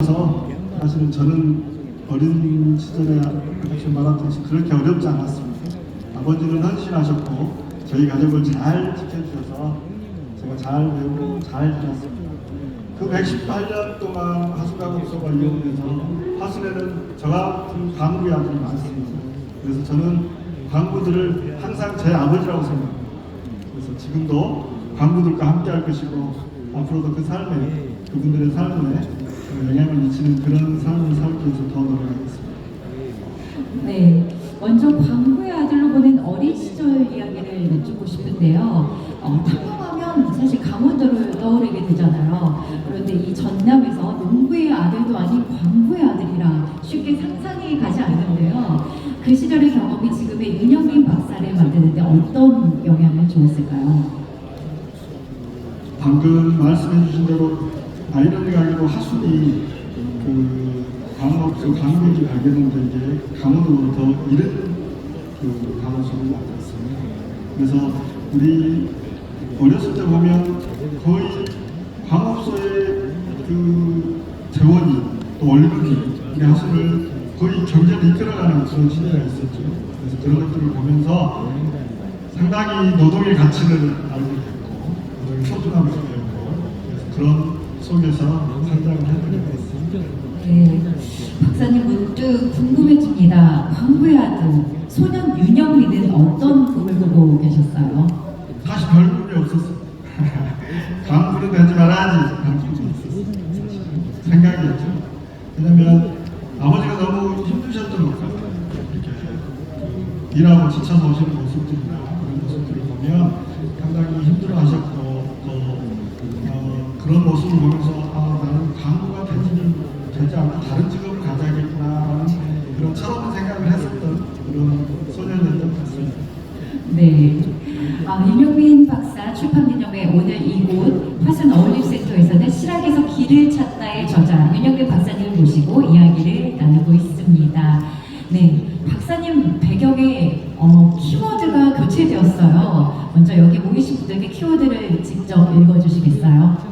그래서 사실은 저는 어린 시절에 아까 말했듯이 그렇게 어렵지 않았습니다. 아버지는 헌신하셨고 저희 가족을 잘 지켜주셔서 제가 잘 배우고 잘 자랐습니다. 그 118년 동안 하수가곡소가 이용돼서 하수에는 저와 같은 광부의 아들이 많습니다. 그래서 저는 광부들을 항상 제 아버지라고 생각합니다. 그래서 지금도 광부들과 함께 할 것이고 앞으로도 그 삶에 그분들의 삶에 영향을 미치는 그런 삶을 살기 위해서 더 노력하겠습니다. 네, 먼저 광부의 아들로 보낸 어린 시절 이야기를 여쭙고 싶은데요. 탐험하면 사실 강원도를 떠오르게 되잖아요. 그런데 이 전남에서 농부의 아들도 아닌 광부의 아들이라 쉽게 상상이 가지 않는데요. 그 시절의 경험이 지금의 윤영민 박사를 만드는데 어떤 영향을 주었을까요? 방금 말씀해 주신 대로 아이러니하게도 하순이 그 광업소 강릉이 발견된 게 강원도로 더 이른 그 강원소를 만들었습니다. 그래서 우리 어렸을 때 보면 거의 광업소의 그 재원이 또 월급이 우리 하순을 거의 경제를 이끌어가는 그런 시대가 있었죠. 그래서 그런 것들을 보면서 상당히 노동의 가치를 알게 됐고 노동의 소중함을 배웠고 그런 속에서 성장을 해드리고 있습니다. 네, 박사님 문득 궁금해집니다. 광부의 아들 소년 윤영민은 어떤 꿈을 꾸고 계셨어요? 사실 별 꿈이 없었어요. 광부는 되지 말아야지 그런 꿈이 있었어요. 사실 생각이었죠. 왜냐면 아버지가 너무 힘드셨던 것 같아요. 이렇게 일하고 지쳐서 오시는 모습들이나 그런 모습들을 보면 상당히 힘들어하셨고 또 그런 모습을 보면서 나는 광부가 되지 않고 다른 직업을 가져야겠구나 그런 철없는 생각을 했었던 그런 소년이었던 것 같습니다. 네, 윤영민 박사 출판기념회 오늘 이곳 화순 어울림센터에서는 실학에서 길을 찾다의 저자 윤영민 박사님을 모시고 이야기를 나누고 있습니다. 네, 박사님 배경에 키워드가 교체되었어요. 먼저 여기 모이신 분들께 키워드를 직접 읽어주시겠어요?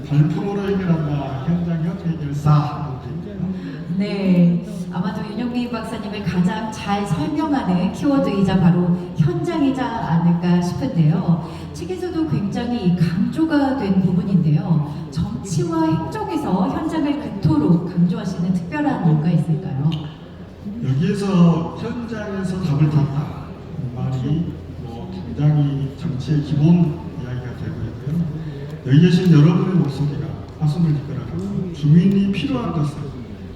발품으로 해결한다. 현장형 해결사. 네, 아마도 윤영민 박사님을 가장 잘 설명하는 키워드이자 바로 현장이자 않을까 싶은데요. 책에서도 굉장히 강조가 된 부분인데요. 정치와 행정에서 현장을 그토록 강조하시는 특별한 이유가 있을까요? 여기에서 현장에서 답을 찾다 말이 굉장히 정치의 기본 이야기가 되고 있고요. 여기 계신 여러분의 목소리가 화순을 이끌어가고 주민이 필요한 것을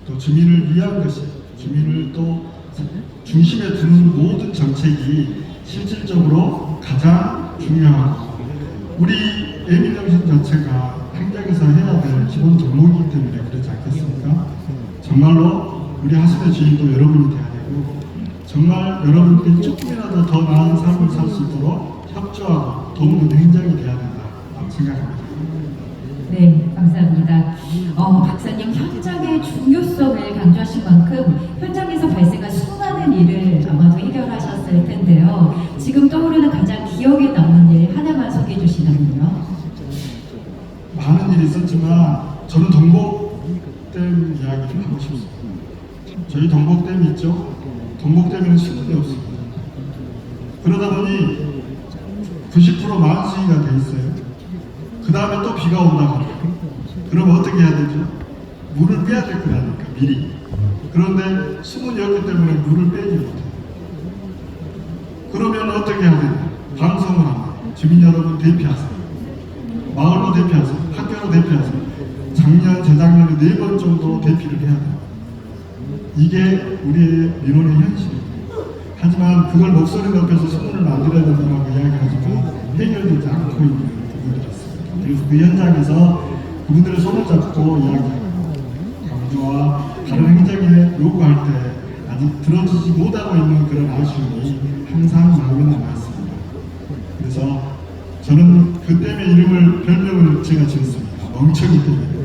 또 주민을 위한 것이 주민을 또 중심에 두는 모든 정책이 실질적으로 가장 중요하고 우리 애민정신 자체가 행정에서 해야 될 기본 덕목이기 때문에 그렇지 않겠습니까? 정말로 우리 하순의 주인도 여러분이 돼야 되고 정말 여러분들이 조금이라도 더 나은 삶을 살 수 있도록 협조하고 도움되는 행정이 돼야 된다고 생각합니다. 네, 감사합니다. 박사님 현장의 중요성을 강조하신 만큼 현장에서 발생한 수많은 일을 아마도 해결하셨을 텐데요. 지금 떠오르는 가장 기억에 남는 일 하나만 소개해 주시다면요. 많은 일이 있었지만 저는 동복댐 이야기를 하고 싶습니다. 저희 동복댐 있죠? 동복댐에는 수문이 없습니다. 그러다 보니 90% 만수위가 돼 있어요. 그 다음에 또 비가 온다고 합니다. 그럼 어떻게 해야 되죠? 물을 빼야 될 거라니까 미리. 그런데 수문이 없기 때문에 물을 빼지 못해요. 그러면 어떻게 해야 되냐? 방송을 합니다. 주민 여러분 대피하세요. 마을로 대피하세요. 학교로 대피하세요. 작년, 재작년에 4번 정도 대피를 해야 돼요. 이게 우리의 민원의 현실입니다. 하지만 그걸 목소리 높여서 수문을 만들어야 된다고 이야기하지만 해결되지 않고 있는 부분들이 있습니다. 그래서 그 현장에서 그분들의 손을 잡고 이야기하고 강조와 다른 행정에 요구할 때 아직 들어주지 못하고 있는 그런 아쉬움이 항상 마음에 남아있습니다. 그래서 저는 그 댐의 이름을 별명을 제가 지었습니다. 멍청이 댐.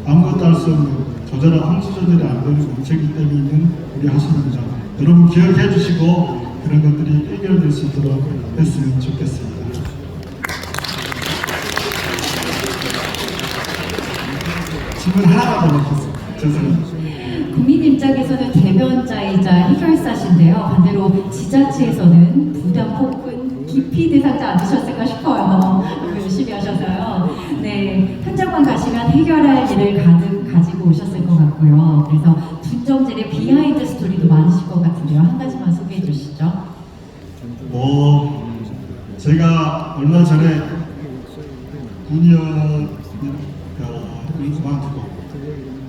아무것도 할 수 없는 조절한 홍수 조절이 안 되는 멍청이 댐이 있는 우리 하수입니다. 여러분 기억해 주시고 그런 것들이 해결될 수 있도록 했으면 좋겠습니다. 질문 하나만 더 넣겠습니다. 죄송합니다. 국민 입장에서는 대변자이자 해결사신데요. 반대로 지자체에서는 부담 혹은 기피 대상자 아니셨을까 싶어요. 열심히 하셔서요. 네, 현장만 가시면 해결할 일을 가득 가지고 오셨을 것 같고요. 그래서 분정질의 비하인드 스토리도 많으실 것 같은데요. 한 가지만 소개해 주시죠. 제가 얼마 전에 군의원 그만두고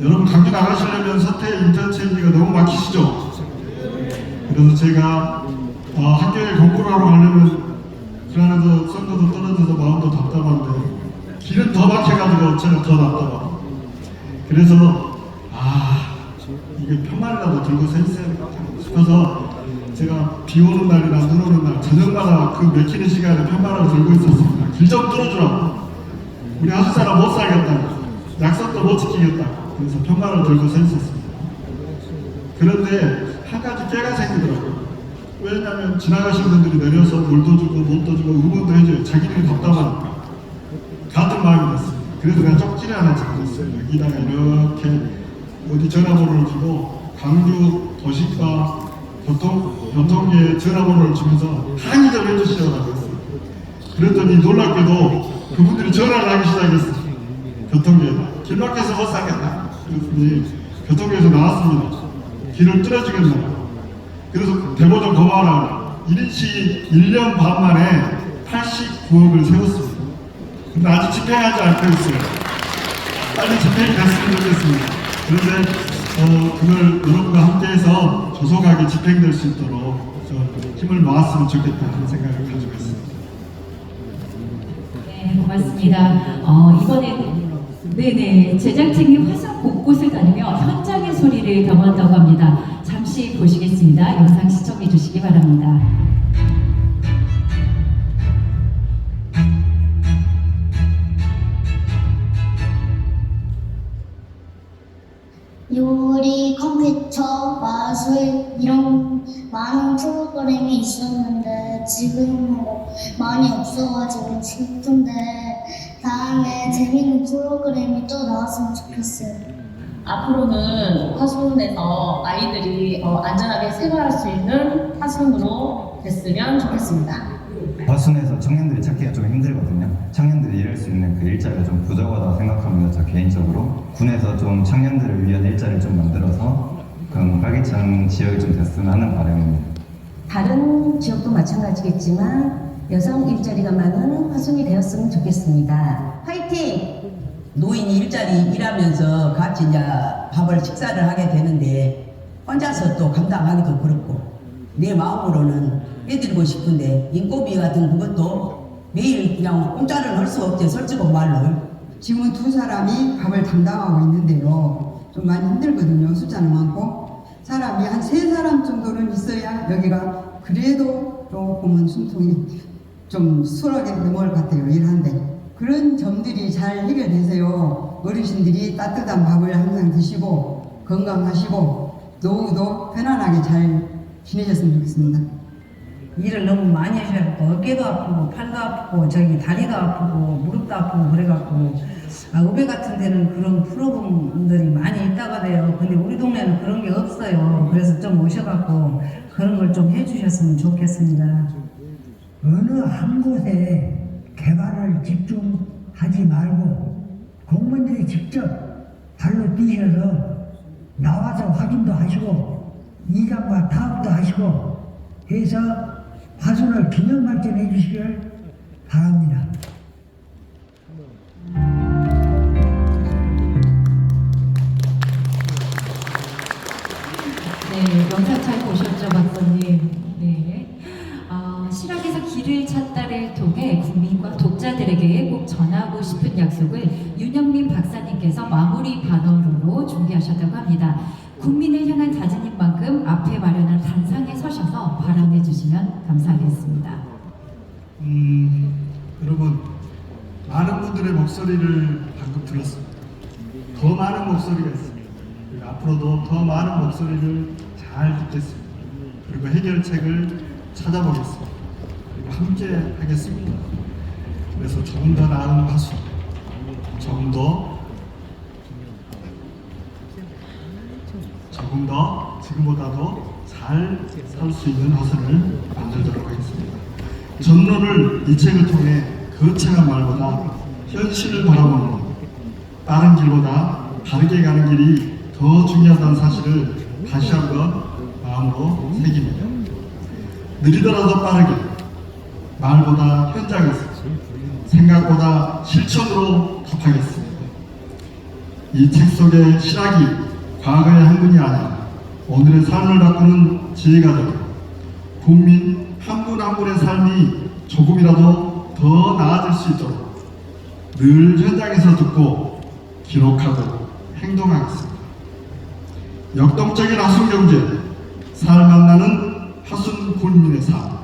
여러분 감기 나가시려면 서태 인터체인지가 너무 막히시죠? 그래서 제가 학교에 공부를 하러 가려면 그 안에서 썬더도 떨어져서 마음도 답답한데 길은 더 막혀가지고 제가 더 답답하고 그래서 이게 편말이라도 들고 서 있어야 되겠다 싶어서 제가 비 오는 날이나 눈 오는 날 저녁마다 그 맥히는 시간에 편말을 들고 있었습니다. 길 좀 뚫어주라고. 우리 한국 사람 못 살겠다. 약속도 못 지키겠다. 그래서 편말을 들고 서 있었습니다. 그런데 한 가지 깨가 생기더라고요. 왜냐하면 지나가신 분들이 내려서 물도 주고 못도 주고 응원도 해줘요. 자기들이 답답하니까. 같은 마음이 됐습니다. 그래서 내가 쪽지를 하나 적었어요. 여기다가 이렇게 어디 전화번호를 주고 광주 도시과 교통계에 전화번호를 주면서 항의 좀 해주시라고 했어요. 그랬더니 놀랍게도 그분들이 전화를 하기 시작했어요. 교통계에다. 길 막혀서 못 살겠다. 그랬더니 교통계에서 나왔습니다. 길을 뚫어주겠나. 그래서 대보 좀 고마워라. 1인씩 1년 반 만에 89억을 세웠습니다. 근데 아직 집행하지 않고 있어요. 빨리 집행이 됐으면 좋겠습니다. 그런데 그걸 여러분과 함께해서 조속하게 집행될 수 있도록 힘을 모았으면 좋겠다는 생각을 가지고 있습니다. 네, 고맙습니다. 이번에는 네네 제작진이 화성 곳곳을 다니며 현장의 소리를 경험한다고 합니다. 잠시 보시겠습니다. 영상 시청해 주시기 바랍니다. 요리, 컴퓨터, 마술 이런 많은 프로그램이 있었는데 지금은 많이 없어가지고 슬픈데 다음에 재밌는 프로그램이 또 나왔으면 좋겠어요. 앞으로는 화순에서 아이들이 안전하게 생활할 수 있는 화순으로 됐으면 좋겠습니다. 화순에서 청년들이 찾기가 좀 힘들거든요. 청년들이 일할 수 있는 그 일자리가 좀 부족하다고 생각합니다. 저 개인적으로 군에서 좀 청년들을 위한 일자리를 좀 만들어서 그런 활기찬 지역이 좀 됐으면 하는 바람입니다. 다른 지역도 마찬가지겠지만 여성 일자리가 많은 화순이 되었으면 좋겠습니다. 화이팅! 노인이 일자리 일하면서 같이 이제 밥을 식사를 하게 되는데 혼자서 또 감당하기도 그렇고 내 마음으로는 해드리고 싶은데 인건비 같은 그것도 매일 그냥 공짜를 할 수 없지 솔직히 말로. 지금 두 사람이 밥을 담당하고 있는데요. 좀 많이 힘들거든요. 숫자는 많고 사람이 한 세 사람 정도는 있어야 여기가 그래도 조금은 숨통이 좀 수월하게 넘어갈 것 같아요. 일하는데 그런 점들이 잘 해결되세요. 어르신들이 따뜻한 밥을 항상 드시고 건강하시고 노후도 편안하게 잘 지내셨으면 좋겠습니다. 일을 너무 많이 하셔갖고 어깨도 아프고 팔도 아프고 저기 다리도 아프고 무릎도 아프고 그래갖고 의회 같은 데는 그런 프로그램들이 많이 있다고 해요. 근데 우리 동네는 그런 게 없어요. 그래서 좀 오셔갖고 그런 걸 좀 해주셨으면 좋겠습니다. 어느 한 곳에 개발을 집중하지 말고 공무원들이 직접 발로 뛰셔서 나와서 확인도 하시고 이장과 타협도 하시고 해서 화순을 균형 발전해 주시길 바랍니다. 네, 영상 잘 보셨죠, 박사님? 네. 실학에서 길을 찾다를 통해 국민과 독자들에게 꼭 전하고 싶은 약속을 윤영민 박사님께서 마무리 반언으로 준비하셨다고 합니다. 국민을 향한 다짐인 만큼 앞에 마련한 단상에 서셔서 발언해 주시면 감사하겠습니다. 여러분, 많은 분들의 목소리를 방금 들었습니다. 더 많은 목소리가 있습니다. 그리고 앞으로도 더 많은 목소리를 잘 듣겠습니다. 그리고 해결책을 찾아보겠습니다. 그리고 함께 하겠습니다. 그래서 조금 더 나은 화수, 조금 더 조금 더 지금보다도 잘 살 수 있는 화순을 만들도록 하겠습니다. 전론을 이 책을 통해 거창한 말보다 현실을 바라보는 빠른 길보다 다르게 가는 길이 더 중요하다는 사실을 다시 한번 마음으로 새깁니다. 느리더라도 빠르게, 말보다 현장에서, 생각보다 실천으로 답하겠습니다. 이 책 속의 실학이 과거의 한 분이 아니라 오늘의 삶을 바꾸는 지혜가 되고 국민 한 분 한 분의 삶이 조금이라도 더 나아질 수 있도록 늘 현장에서 듣고 기록하고 행동하겠습니다. 역동적인 하순경제, 삶 만나는 하순 군민의 삶.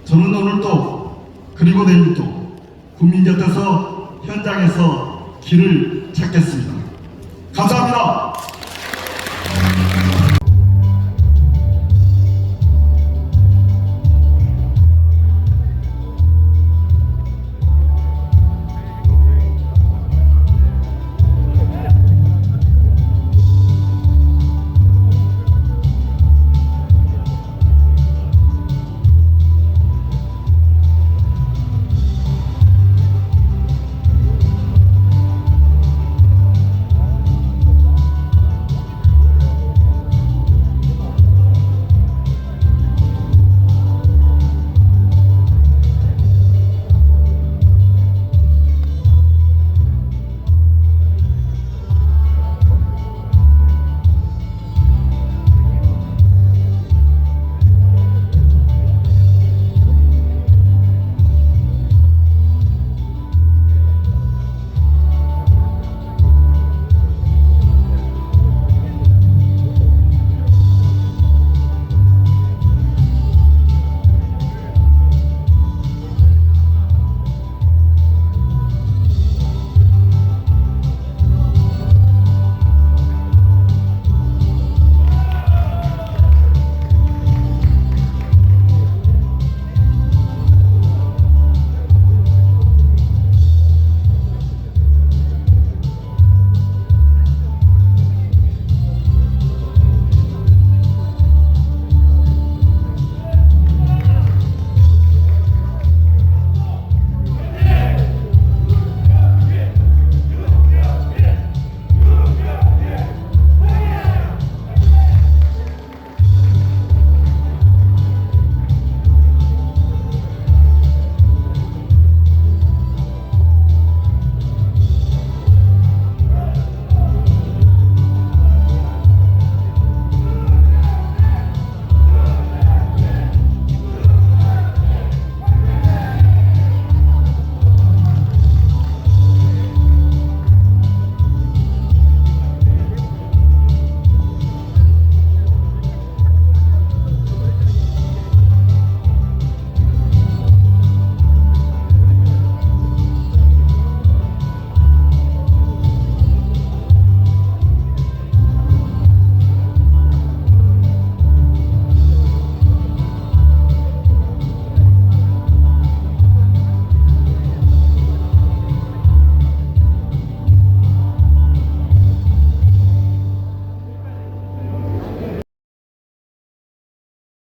저는 오늘도 그리고 내일도 국민 곁에서 현장에서 길을 찾겠습니다. 감사합니다.